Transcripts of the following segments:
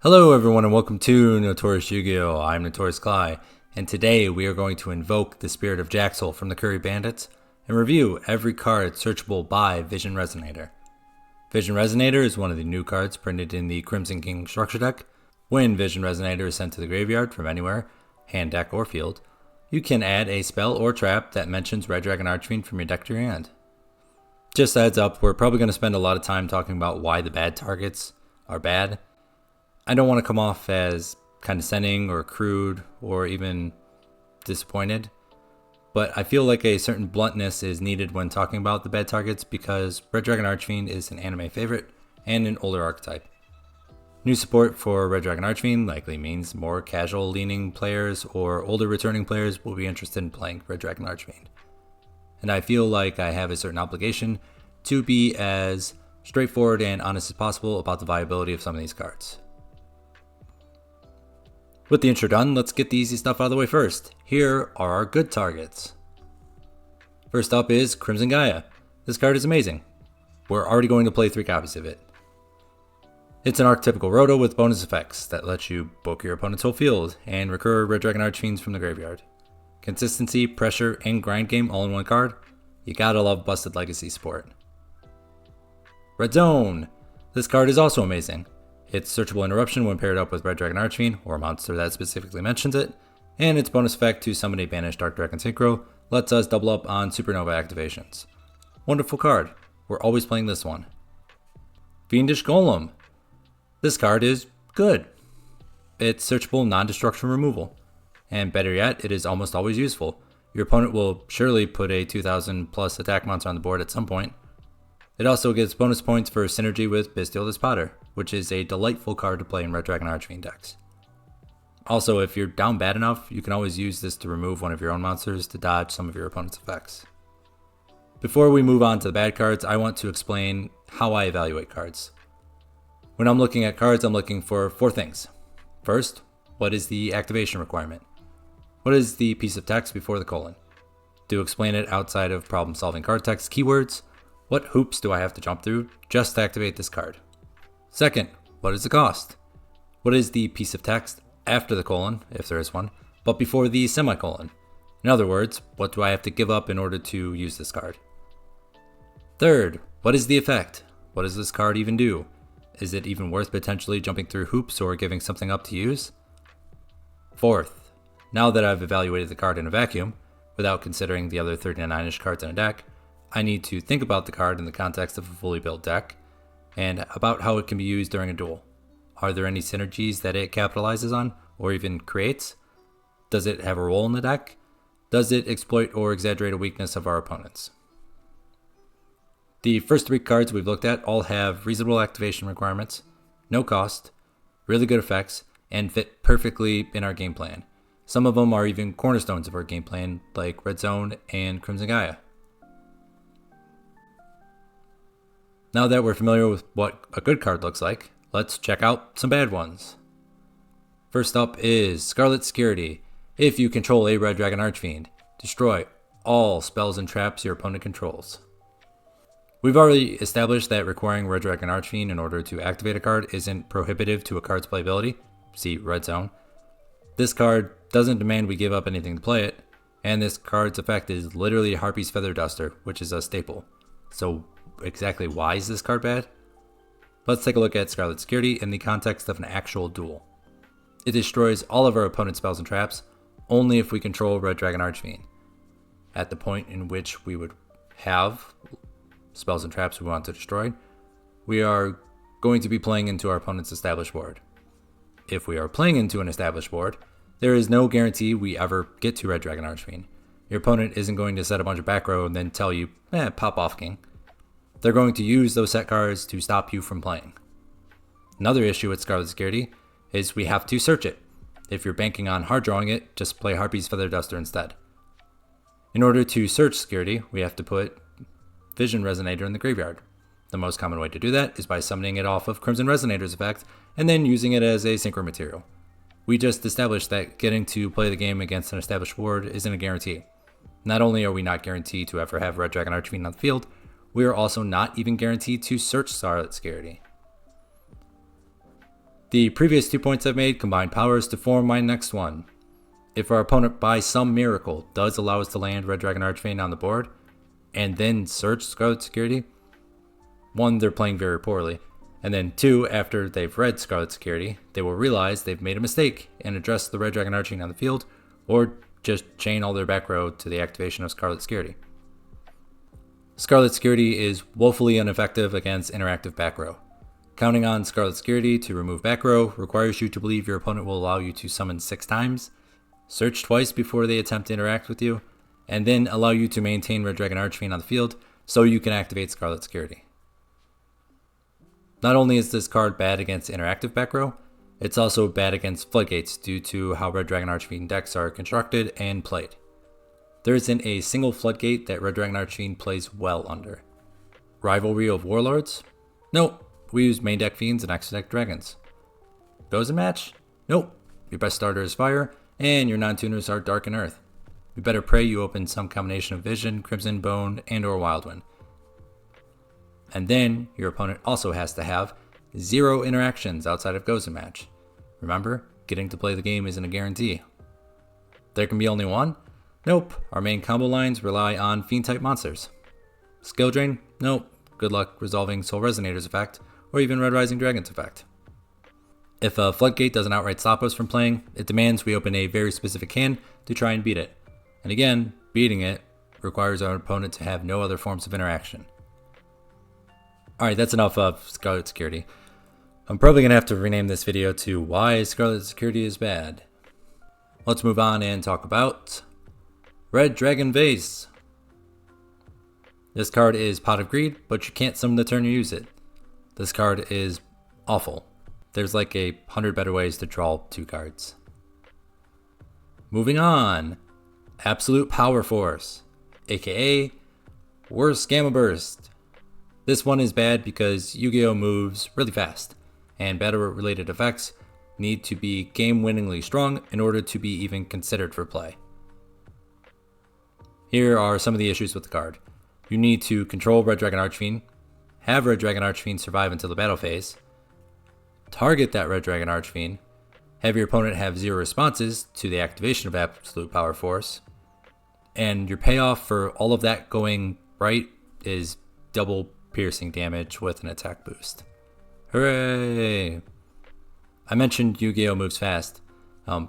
Hello everyone and welcome to Notorious Yu-Gi-Oh! I'm Notorious Cly, and today we are going to invoke the spirit of Jaxel from the Curry Bandits and review every card searchable by Vision Resonator. Vision Resonator is one of the new cards printed in the Crimson King structure deck. When Vision Resonator is sent to the graveyard from anywhere, hand, deck, or field, you can add a spell or trap that mentions Red Dragon Archfiend from your deck to your hand. Just a heads up, we're probably going to spend a lot of time talking about why the bad targets are bad. I don't want to come off as condescending or crude or even disappointed, but I feel like a certain bluntness is needed when talking about the bad targets because Red Dragon Archfiend is an anime favorite and an older archetype. New support for Red Dragon Archfiend likely means more casual leaning players or older returning players will be interested in playing Red Dragon Archfiend. And I feel like I have a certain obligation to be as straightforward and honest as possible about the viability of some of these cards. With the intro done, let's get the easy stuff out of the way first. Here are our good targets. First up is Crimson Gaia. This card is amazing. We're already going to play 3 copies of it. It's an archetypical Roto with bonus effects that lets you book your opponent's whole field and recur Red Dragon Archfiends from the graveyard. Consistency, pressure, and grind game all in one card. You gotta love Busted Legacy support. Red Zone. This card is also amazing. It's searchable interruption when paired up with Red Dragon Archfiend or a monster that specifically mentions it, and its bonus effect to summon a banished Dark Dragon Synchro lets us double up on Supernova activations. Wonderful card. We're always playing this one. Fiendish Golem. This card is good. It's searchable non-destruction removal. And better yet, it is almost always useful. Your opponent will surely put a 2000 plus attack monster on the board at some point. It also gives bonus points for synergy with Bestial Despotter, which is a delightful card to play in Red Dragon Archfiend decks. Also, if you're down bad enough, you can always use this to remove one of your own monsters to dodge some of your opponent's effects. Before we move on to the bad cards, I want to explain how I evaluate cards. When I'm looking at cards, I'm looking for 4 things. First, what is the activation requirement? What is the piece of text before the colon? To explain it outside of problem-solving card text keywords, what hoops do I have to jump through just to activate this card? Second, what is the cost? What is the piece of text after the colon, if there is one, but before the semicolon? In other words, what do I have to give up in order to use this card? Third, what is the effect? What does this card even do? Is it even worth potentially jumping through hoops or giving something up to use? Fourth, now that I've evaluated the card in a vacuum, without considering the other 39-ish cards in a deck, I need to think about the card in the context of a fully built deck, and about how it can be used during a duel. Are there any synergies that it capitalizes on, or even creates? Does it have a role in the deck? Does it exploit or exaggerate a weakness of our opponents? The first 3 cards we've looked at all have reasonable activation requirements, no cost, really good effects, and fit perfectly in our game plan. Some of them are even cornerstones of our game plan, like Red Zone and Crimson Gaia. Now that we're familiar with what a good card looks like, let's check out some bad ones. First up is Scarlet Security. If you control a Red Dragon Archfiend, destroy all spells and traps your opponent controls. We've already established that requiring Red Dragon Archfiend in order to activate a card isn't prohibitive to a card's playability, see Red Zone. This card doesn't demand we give up anything to play it, and this card's effect is literally Harpy's Feather Duster, which is a staple. So exactly why is this card bad? Let's take a look at Scarlet Security in the context of an actual duel. It destroys all of our opponent's spells and traps only if we control Red Dragon Archfiend. At the point in which we would have spells and traps we want to destroy, we are going to be playing into our opponent's established board. If we are playing into an established board, there is no guarantee we ever get to Red Dragon Archfiend. Your opponent isn't going to set a bunch of back row and then tell you, pop off, king. They're going to use those set cards to stop you from playing. Another issue with Scarlet Security is we have to search it. If you're banking on hard drawing it, just play Harpy's Feather Duster instead. In order to search Security, we have to put Vision Resonator in the graveyard. The most common way to do that is by summoning it off of Crimson Resonator's effect and then using it as a synchro material. We just established that getting to play the game against an established board isn't a guarantee. Not only are we not guaranteed to ever have Red Dragon Archfiend on the field, we are also not even guaranteed to search Scarlet Security. The previous 2 points I've made combine powers to form my next one. If our opponent by some miracle does allow us to land Red Dragon Archfiend on the board, and then search Scarlet Security, 1, they're playing very poorly, and then 2, after they've read Scarlet Security, they will realize they've made a mistake and address the Red Dragon Archfiend on the field, or just chain all their back row to the activation of Scarlet Security. Scarlet Security is woefully ineffective against interactive back row. Counting on Scarlet Security to remove back row requires you to believe your opponent will allow you to summon 6 times, search twice before they attempt to interact with you, and then allow you to maintain Red Dragon Archfiend on the field so you can activate Scarlet Security. Not only is this card bad against interactive back row, it's also bad against floodgates due to how Red Dragon Archfiend decks are constructed and played. There isn't a single floodgate that Red Dragon Archfiend plays well under. Rivalry of Warlords? Nope, we use main deck Fiends and extra deck Dragons. Goes a match? Nope, your best starter is Fire, and your non-tuners are Dark and Earth. We better pray you open some combination of Vision, Crimson, Bone, and or Wildwind. And then, your opponent also has to have 0 interactions outside of Goes a match. Remember, getting to play the game isn't a guarantee. There can be only 1? Nope, our main combo lines rely on Fiend-type monsters. Skill Drain? Nope, good luck resolving Soul Resonator's effect, or even Red Rising Dragon's effect. If a Floodgate doesn't outright stop us from playing, it demands we open a very specific hand to try and beat it. And again, beating it requires our opponent to have no other forms of interaction. Alright, that's enough of Scarlet Security. I'm probably going to have to rename this video to Why Scarlet Security is Bad. Let's move on and talk about Red Dragon Vase. This card is Pot of Greed, but you can't summon the turn you use it. This card is awful. There's like 100 better ways to draw 2 cards. Moving on. Absolute Power Force, aka Worst Gamma Burst. This one is bad because Yu-Gi-Oh moves really fast, and battle-related effects need to be game-winningly strong in order to be even considered for play. Here are some of the issues with the card. You need to control Red Dragon Archfiend, have Red Dragon Archfiend survive until the battle phase, target that Red Dragon Archfiend, have your opponent have 0 responses to the activation of Absolute Power Force, and your payoff for all of that going right is double piercing damage with an attack boost. Hooray! I mentioned Yu-Gi-Oh moves fast.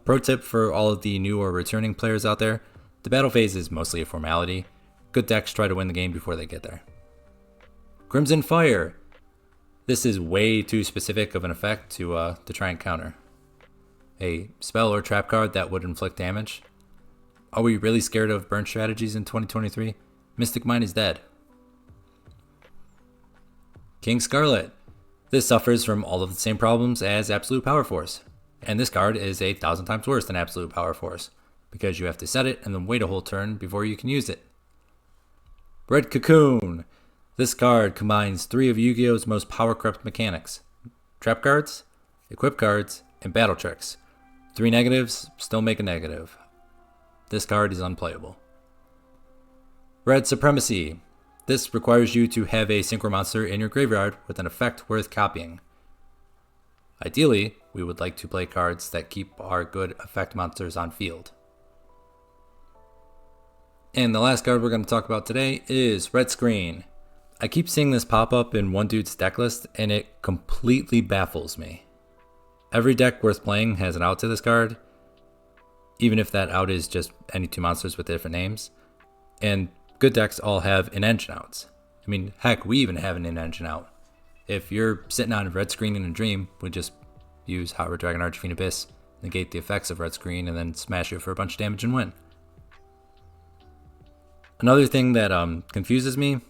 Pro tip for all of the new or returning players out there, the battle phase is mostly a formality. Good decks try to win the game before they get there. Crimson Fire. This is way too specific of an effect to try and counter. A spell or trap card that would inflict damage. Are we really scared of burn strategies in 2023? Mystic Mine is dead. King Scarlet. This suffers from all of the same problems as Absolute Power Force. And this card is 1,000 times worse than Absolute Power Force, because you have to set it and then wait a whole turn before you can use it. Red Cocoon. This card combines 3 of Yu-Gi-Oh's most power-corrupt mechanics. Trap cards, equip cards, and battle tricks. 3 negatives still make a negative. This card is unplayable. Red Supremacy. This requires you to have a synchro monster in your graveyard with an effect worth copying. Ideally, we would like to play cards that keep our good effect monsters on field. And the last card we're going to talk about today is Red Screen. I keep seeing this pop up in one dude's deck list and it completely baffles me. Every deck worth playing has an out to this card, even if that out is just any 2 monsters with different names. And good decks all have in-engine outs. I mean, heck, we even have an in-engine out. If you're sitting on Red Screen in a dream, we just use Hot Red Dragon Archfiend Abyss, negate the effects of Red Screen, and then smash it for a bunch of damage and win. Another thing that confuses me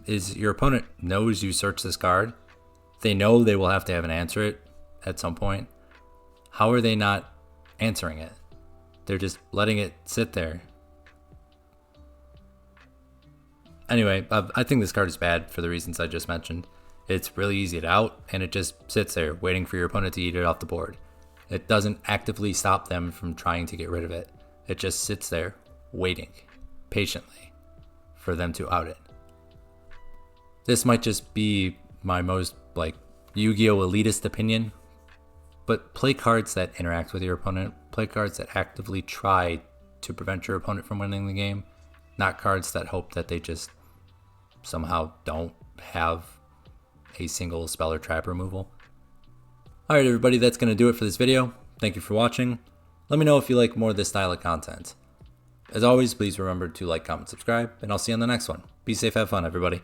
is your opponent knows you search this card. They know they will have to have an answer it at some point. How are they not answering it? They're just letting it sit there. Anyway, I think this card is bad for the reasons I just mentioned. It's really easy to out, and it just sits there waiting for your opponent to eat it off the board. It doesn't actively stop them from trying to get rid of it. It just sits there waiting patiently for them to out it. This might just be my most Yu-Gi-Oh elitist opinion, but play cards that interact with your opponent. Play cards that actively try to prevent your opponent from winning the game, not cards that hope that they just somehow don't have a single spell or trap removal. Alright everybody, that's going to do it for this video. Thank you for watching. Let me know if you like more of this style of content. As always, please remember to like, comment, subscribe, and I'll see you on the next one. Be safe, have fun everybody.